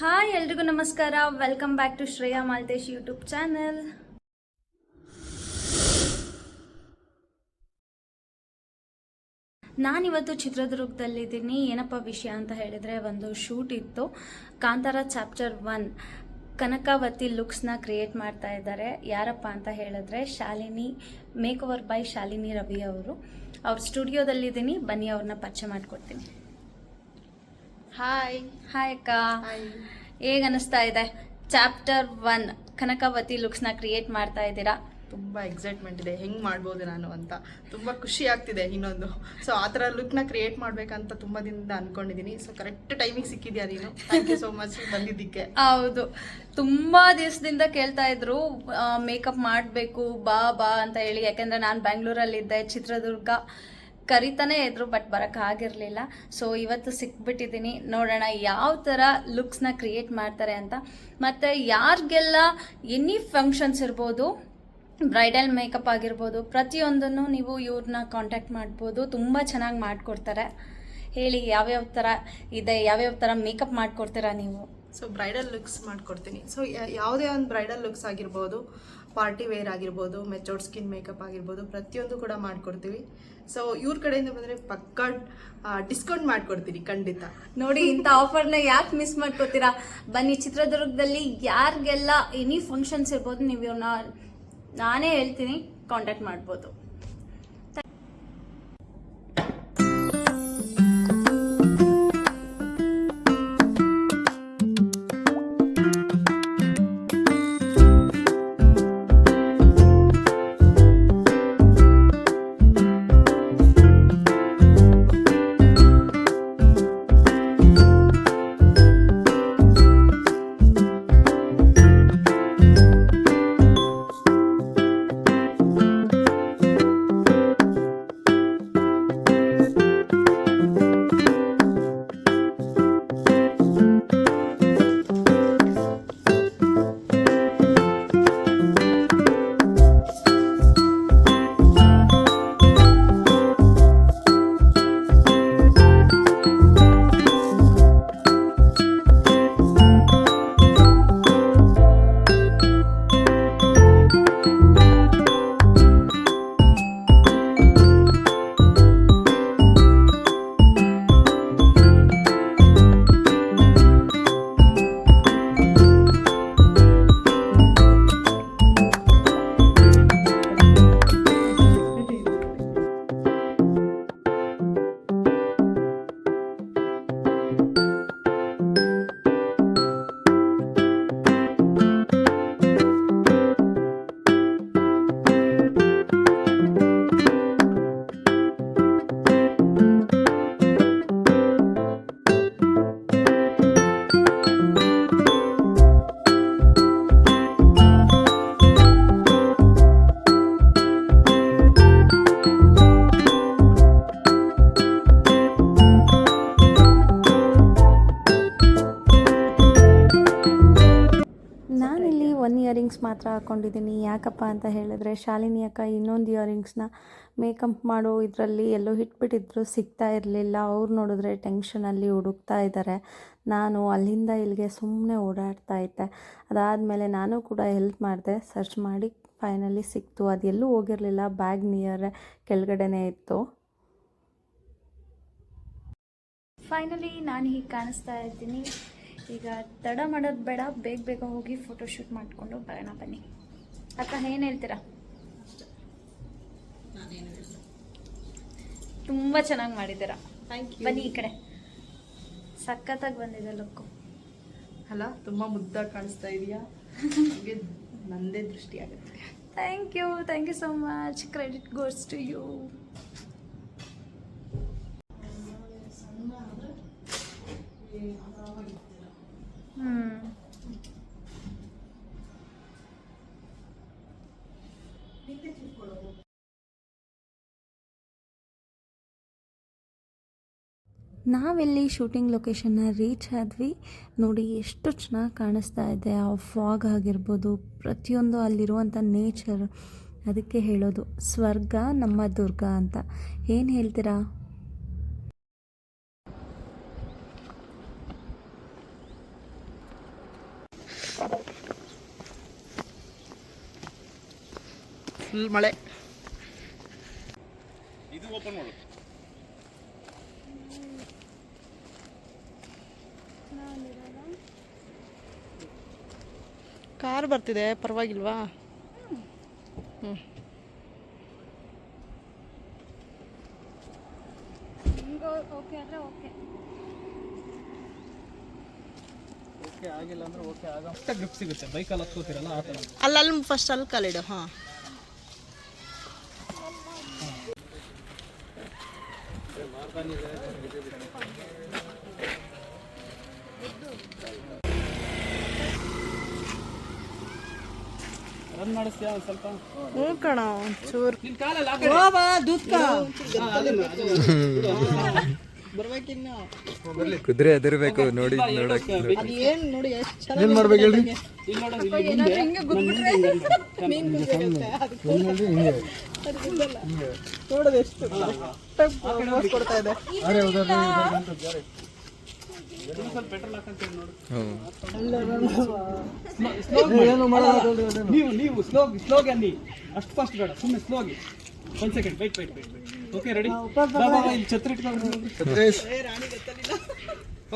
Hi ಎಲ್ರಿಗೂ ನಮಸ್ಕಾರ. Welcome back to Shreya Malthesh YouTube channel. ನಾನಿವತ್ತು ಚಿತ್ರದುರ್ಗದಲ್ಲಿದ್ದೀನಿ. ಏನಪ್ಪ ವಿಷಯ ಅಂತ ಹೇಳಿದರೆ, ಒಂದು ಶೂಟ್ ಇತ್ತು. ಕಾಂತಾರ ಚಾಪ್ಟರ್ 1 ಕನಕಾವತಿ ಲುಕ್ಸ್ನ ಕ್ರಿಯೇಟ್ ಮಾಡ್ತಾ ಇದ್ದಾರೆ. ಯಾರಪ್ಪ ಅಂತ ಹೇಳಿದ್ರೆ Shalini, makeover by Shalini Ravi ಅವರು. ಅವ್ರ ಸ್ಟುಡಿಯೋದಲ್ಲಿದ್ದೀನಿ, ಬನ್ನಿ ಅವ್ರನ್ನ ಪರಿಚಯ ಮಾಡಿಕೊಡ್ತೀನಿ. ಹಾಯ್ ಅಕ್ಕ, ಹೇಗೆ ಅನಿಸ್ತಾ ಇದೆ? ಚಾಪ್ಟರ್ 1 ಕನಕಾವತಿ ಲುಕ್ಸ್ನ ಕ್ರಿಯೇಟ್ ಮಾಡ್ತಾ ಇದ್ದೀರಾ. ತುಂಬ ಎಕ್ಸೈಟ್ಮೆಂಟ್ ಇದೆ, ಹೆಂಗೆ ಮಾಡ್ಬೋದು ನಾನು ಅಂತ. ತುಂಬ ಖುಷಿ ಆಗ್ತಿದೆ. ಇನ್ನೊಂದು ಆ ಥರ ಲುಕ್ನ ಕ್ರಿಯೇಟ್ ಮಾಡಬೇಕಂತ ತುಂಬ ದಿನದಿಂದ ಅಂದ್ಕೊಂಡಿದ್ದೀನಿ. ಕರೆಕ್ಟ್ ಟೈಮಿಗೆ ಸಿಕ್ಕಿದ್ಯಾ ನೀನು. ಥ್ಯಾಂಕ್ ಯು ಸೋ ಮಚ್ ಬಂದಿದ್ದಕ್ಕೆ. ಹೌದು, ತುಂಬ ದಿವಸದಿಂದ ಕೇಳ್ತಾ ಇದ್ರು ಮೇಕಪ್ ಮಾಡಬೇಕು ಬಾ ಬಾ ಅಂತ ಹೇಳಿ. ಯಾಕೆಂದರೆ ನಾನು ಬೆಂಗಳೂರಲ್ಲಿದ್ದೆ, ಚಿತ್ರದುರ್ಗ ಕರಿತಾನೆ ಇದ್ರು, ಬಟ್ ಬರೋಕ್ಕಾಗಿರಲಿಲ್ಲ. ಇವತ್ತು ಸಿಕ್ಬಿಟ್ಟಿದ್ದೀನಿ. ನೋಡೋಣ ಯಾವ ಥರ ಲುಕ್ಸ್ನ ಕ್ರಿಯೇಟ್ ಮಾಡ್ತಾರೆ ಅಂತ. ಮತ್ತು ಯಾರಿಗೆಲ್ಲ ಎನಿ ಫಂಕ್ಷನ್ಸ್ ಇರ್ಬೋದು, ಬ್ರೈಡಲ್ ಮೇಕಪ್ ಆಗಿರ್ಬೋದು, ಪ್ರತಿಯೊಂದನ್ನು ನೀವು ಇವ್ರನ್ನ ಕಾಂಟ್ಯಾಕ್ಟ್ ಮಾಡ್ಬೋದು. ತುಂಬ ಚೆನ್ನಾಗಿ ಮಾಡಿಕೊಡ್ತಾರೆ. ಹೇಳಿ, ಯಾವ್ಯಾವ ಥರ ಇದೆ, ಯಾವ್ಯಾವ ಥರ ಮೇಕಪ್ ಮಾಡಿಕೊಡ್ತೀರಾ ನೀವು? ಬ್ರೈಡಲ್ ಲುಕ್ಸ್ ಮಾಡಿಕೊಡ್ತೀನಿ. ಯಾವುದೇ ಒಂದು ಬ್ರೈಡಲ್ ಲುಕ್ಸ್ ಆಗಿರ್ಬೋದು, ಪಾರ್ಟಿ ವೇರ್ ಆಗಿರ್ಬೋದು, ಮೆಚೋರ್ಡ್ ಸ್ಕಿನ್ ಮೇಕಪ್ ಆಗಿರ್ಬೋದು, ಪ್ರತಿಯೊಂದು ಕೂಡ ಮಾಡಿಕೊಡ್ತೀವಿ. ಇವ್ರ ಕಡೆಯಿಂದ ಬಂದರೆ ಪಕ್ಕಾ ಡಿಸ್ಕೌಂಟ್ ಮಾಡಿಕೊಡ್ತೀನಿ ಖಂಡಿತ. ನೋಡಿ, ಇಂಥ ಆಫರ್ನ ಯಾಕೆ ಮಿಸ್ ಮಾಡ್ಕೊತೀರಾ? ಬನ್ನಿ, ಚಿತ್ರದುರ್ಗದಲ್ಲಿ ಯಾರಿಗೆಲ್ಲ ಎನಿ ಫಂಕ್ಷನ್ಸ್ ಇರ್ಬೋದು, ನೀವು ಇವ್ರನ್ನ ನಾನೇ ಹೇಳ್ತೀನಿ ಕಾಂಟ್ಯಾಕ್ಟ್ ಮಾಡ್ಬೋದು. ಇಯರಿಂಗ್ಸ್ ಮಾತ್ರ ಹಾಕ್ಕೊಂಡಿದ್ದೀನಿ. ಯಾಕಪ್ಪ ಅಂತ ಹೇಳಿದ್ರೆ, ಶಾಲಿನಿ ಅಕ್ಕ ಇನ್ನೊಂದು ಇಯರಿಂಗ್ಸ್ನ ಮೇಕಪ್ ಮಾಡೋ ಇದರಲ್ಲಿ ಎಲ್ಲೋ ಇಟ್ಬಿಟ್ಟಿದ್ರು, ಸಿಗ್ತಾ ಇರಲಿಲ್ಲ. ಅವ್ರು ನೋಡಿದ್ರೆ ಟೆನ್ಷನಲ್ಲಿ ಹುಡುಕ್ತಾ ಇದ್ದಾರೆ. ನಾನು ಅಲ್ಲಿಂದ ಇಲ್ಲಿಗೆ ಸುಮ್ಮನೆ ಓಡಾಡ್ತಾ ಇದ್ದೆ. ಅದಾದಮೇಲೆ ನಾನು ಕೂಡ ಹೆಲ್ಪ್ ಮಾಡಿದೆ, ಸರ್ಚ್ ಮಾಡಿ ಫೈನಲಿ ಸಿಕ್ತು. ಅದೆಲ್ಲೂ ಹೋಗಿರಲಿಲ್ಲ, ಬ್ಯಾಗ್ ನಿಯರ್ ಕೆಳಗಡೆನೇ ಇತ್ತು. ಫೈನಲಿ ನಾನು ಹೀಗೆ ಕಾಣಿಸ್ತಾ ಇದ್ದೀನಿ. ಈಗ ತಡ ಮಾಡೋದು ಬೇಡ, ಬೇಗ ಬೇಗ ಹೋಗಿ ಫೋಟೋಶೂಟ್ ಮಾಡಿಕೊಂಡು ಬರೋಣ. ಬನ್ನಿ ಅಕ್ಕ, ಏನು ಹೇಳ್ತೀರಾ? ತುಂಬ ಚೆನ್ನಾಗಿ ಮಾಡಿದ್ದೀರಾ. Thank you. ಬನ್ನಿ ಈ ಕಡೆ, ಸಖತ್ತಾಗಿ ಬಂದಿದೆ ಲುಕ್ಕು ಅಲ್ಲ, ತುಂಬ ಮುದ್ದಾಗಿ ಕಾಣಿಸ್ತಾ ಇದೆಯಾ? ಹಾಗೆ ನಂದೇ ದೃಷ್ಟಿ ಆಗುತ್ತೆ. Thank you so much. Credit goes to you. ನಾವೆಲ್ಲಿ ಶೂಟಿಂಗ್ ಲೊಕೇಶನ್ನ ರೀಚ್ ಆದ್ವಿ. ನೋಡಿ ಎಷ್ಟು ಚೆನ್ನಾಗಿ ಕಾಣಿಸ್ತಾ ಇದೆ. ಆ ಫಾಗ್ ಆಗಿರ್ಬೋದು, ಪ್ರತಿಯೊಂದು ಅಲ್ಲಿರುವಂಥ ನೇಚರ್, ಅದಕ್ಕೆ ಹೇಳೋದು ಸ್ವರ್ಗ ನಮ್ಮ ದುರ್ಗ ಅಂತ. ಏನು ಹೇಳ್ತೀರಾ? ಫುಲ್ ಮಳೆ. ಇದು ಓಪನ್ ಮಾಡು. ಕಾರ್ ಬರ್ತಿದೆ, ಪರವಾಗಿಲ್ವಾ? ಹ್ಞೂ. ಓಕೆ ಆದರೆ ಓಕೆ. ಓಕೆ ಆಗಿಲ್ಲ ಅಂದ್ರೆ ಓಕೆ ಆಗ ಅಷ್ಟೇ ಗ್ರಿಪ್ ಸಿಗುತ್ತೆ. ಬೈಕಲ್ಲಿ ಹತ್ಕೋತಿರಲ್ಲ ಆ ಥರ. ಅಲ್ಲಿ ಫಸ್ಟ್ ಅಲ್ಲಿ ಕಾಲಿಡು. ಹಾಂ, ರನ್ ಮಾಡಿಸ್ತೀಯಾ ಒಂದು ಸ್ವಲ್ಪ? ಹ್ಞೂ ಕಣ, ಒಂಚೂರು ನಿನ್ನ ಕಾಲಲ್ಲಿ ಬರ್ಬೇಕಿನ್ನು. ಕುದುರೆ ಎದರ್ಬೇಕು ನೋಡಿ ನೋಡಕ್ಕೆ. ಅದು ಏನು ನೋಡಿ ಎಷ್ಟು ಚೆನ್ನಾಗಿ ಏನ್ ಮಾಡ್ಬೇಕು ಹೇಳಿ? ಇಲ್ಲಿ ನೋಡು, ಇಲ್ಲಿ ಮುಂದೆ ನೋಡೋದು ಎಷ್ಟು ಕೊಡ್ತಾ ಇದೆ. ಸ್ವಲ್ಪ ಪೆಟ್ರೋಲ್ ಹಾಕಂತೀವಿ ನೋಡು. ನೀವು ಸ್ಲೋಗೆ ಅನ್ನಿ, ಅಷ್ಟು ಫಾಸ್ಟ್ ಬೇಡ, ಸುಮ್ಮನೆ ಸ್ಲೋಗಿ. 1 ಸೆಕೆಂಡ್ ವೆಯ್ಟ್. Okay ready? ಇಲ್ಲಿ ಛತ್ರಿ ಇಟ್ಕೊಂಡು.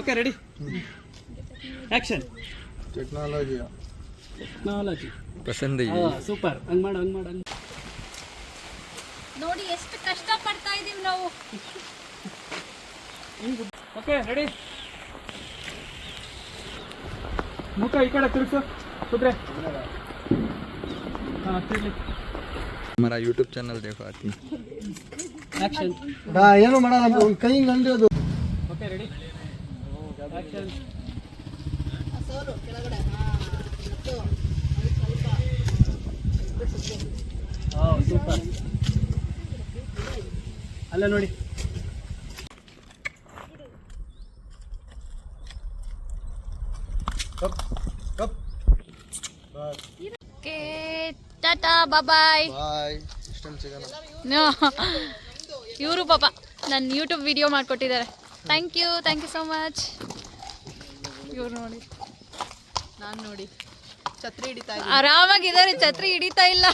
Okay ready, action. ಟೆಕ್ನಾಲಜಿ ಪಸಂದ್. ಸೂಪರ್, ಹಂಗೆ ಮಾಡು. ನೋಡಿ ಎಷ್ಟು ಕಷ್ಟ ಪಡ್ತಾ ಇದೀವಿ ನಾವು. ಓಕೆ ರೆಡಿ, ಮುಖ ಈ ಕಡೆ ತಿರುಗಿಸು ಕುದ್ರೆ. ಹಾಂ ತಿರ್ಲಿ. हमारा यूट्यूब चैनल देखो आती. ಆಕ್ಷನ್. ಏನು ಮಾಡಲ್ಲ, ಕೈ ಅಂದಿರೋದು. Okay ready, action. ಸೂಪರ್. ಅಲ್ಲ ನೋಡಿ. Okay tata bye. ಬಾಯ್. ಇಷ್ಟೊಂದು ಸಿಗಲ್ಲ. ಇವರು ಪಾಪ ನನ್ನ ಯೂಟ್ಯೂಬ್ ವಿಡಿಯೋ ಮಾಡಿಕೊಟ್ಟಿದ್ದಾರೆ. Thank you so much. ಇವ್ರು ನೋಡಿ, ನಾನು ನೋಡಿ ಛತ್ರಿ ಹಿಡಿತಾ ಆರಾಮಾಗಿದ್ದಾರೆ, ಛತ್ರಿ ಹಿಡಿತಾ ಇಲ್ಲ.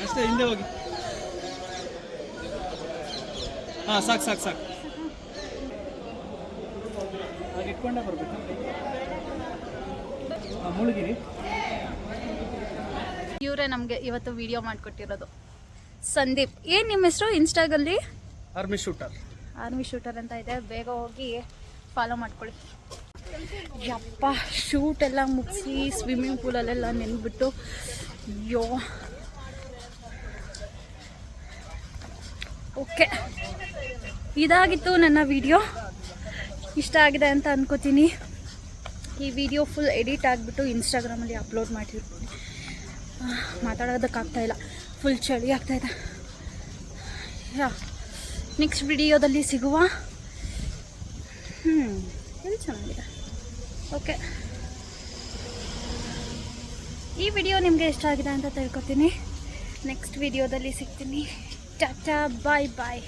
ಅಷ್ಟೇ, ಹಿಂದೆ ಹೋಗಿ. ಹಾಂ ಸಾಕು. ಹಾಗೆ ಇಟ್ಕೊಂಡೇ ಬರ್ಬೇಕು. ಮುಳುಗಿರಿ. ಇವರೇ ನಮಗೆ ಇವತ್ತು ವಿಡಿಯೋ ಮಾಡಿಕೊಟ್ಟಿರೋದು, ಸಂದೀಪ್. ಏನು ನಿಮ್ಮ ಹೆಸರು ಇನ್ಸ್ಟಾಗಲ್ಲಿ? ಆರ್ಮಿ ಶೂಟರ್ ಅಂತ ಇದೆ. ಬೇಗ ಹೋಗಿ ಫಾಲೋ ಮಾಡ್ಕೊಳ್ಳಿ. ಯಪ್ಪ, ಶೂಟ್ ಎಲ್ಲ ಮುಗಿಸಿ ಸ್ವಿಮ್ಮಿಂಗ್ ಪೂಲಲ್ಲೆಲ್ಲ ನೆನ್ಬಿಟ್ಟು ಅಯ್ಯೋ. ಓಕೆ, ಇದಾಗಿತ್ತು ನನ್ನ ವಿಡಿಯೋ. ಇಷ್ಟ ಆಗಿದೆ ಅಂತ ಅನ್ಕೋತೀನಿ. ಈ ವಿಡಿಯೋ ಫುಲ್ ಎಡಿಟ್ ಆಗಿಬಿಟ್ಟು ಇನ್ಸ್ಟಾಗ್ರಾಮಲ್ಲಿ ಅಪ್ಲೋಡ್ ಮಾಡಿರ್ತೀನಿ. ಮಾತಾಡೋದಕ್ಕಾಗ್ತಾಯಿಲ್ಲ, ಫುಲ್ ಚಳಿ ಆಗ್ತಾಯಿದೆ. ನೆಕ್ಸ್ಟ್ ವಿಡಿಯೋದಲ್ಲಿ ಸಿಗುವ. ಎಲ್ಲಿ ಚೆನ್ನಾಗಿದೆ. ಓಕೆ, ಈ ವಿಡಿಯೋ ನಿಮಗೆ ಇಷ್ಟ ಆಗಿದೆ ಅಂತ ತಿಳ್ಕೊತೀನಿ. ನೆಕ್ಸ್ಟ್ ವಿಡಿಯೋದಲ್ಲಿ ಸಿಗ್ತೀನಿ. ಟಾಟಾ ಬಾಯ್.